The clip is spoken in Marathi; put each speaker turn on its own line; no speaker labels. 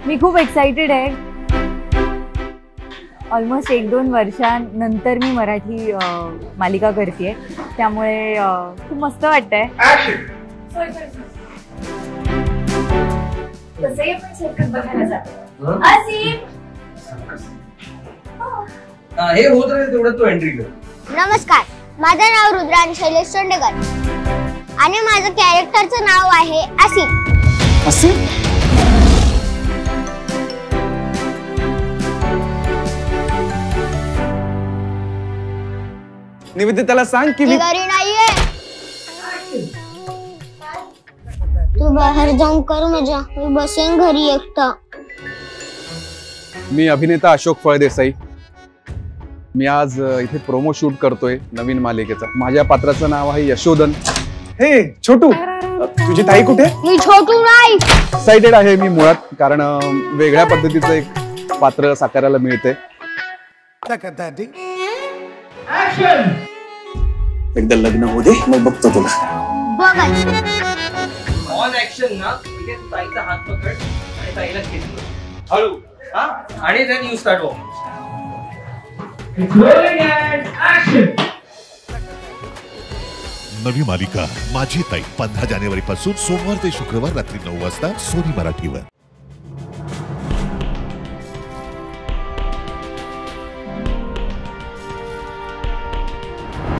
मी खूप एक्साइटेड आहे। ऑलमोस्ट 1-2 वर्षांनंतर मी मराठी मालिका करतेय, त्यामुळे खूप मस्त वाटतंय।
तसंही आपण सर्कस बघायला जातो। आसिफ
हे होत राहील तेवढं तू एंट्री कर।
नमस्कार, माझं नाव रुद्रांश शैलेश चोंडेकर आणि माझं कॅरेक्टरचं नाव आहे आसिफ।
आसिफ? निवेदिताला सांग की मी
घरी नाहीये। तू बाहेर जाऊन कर मजा, मी बसेन घरी एकटा।
मी अभिनेता अशोक फळदेसाई। मी आज इथे प्रोमो शूट करतोय नवीन मालिकेचा। माझ्या पात्राचं नाव आहे यशोधन। हे छोटू, तुझी ताई कुठे?
मी छोटू नाही।
एक्साइटेड आहे मी मुळात, कारण वेगळ्या पद्धतीचं एक पात्र साकारायला मिळते। एकदा लग्न होऊ दे, मग बघतो तुला।
बघ
ऑन ऍक्शन ना, इथे ताईचा हात पकड आणि ताईला खेच हळू, हा, आणि then you start walking. Rolling and action.
नवी मालिका माझी ताई 15 जानेवारी पासून सोमवार ते शुक्रवार रात्री 9 वाजता सोनी मराठीवर।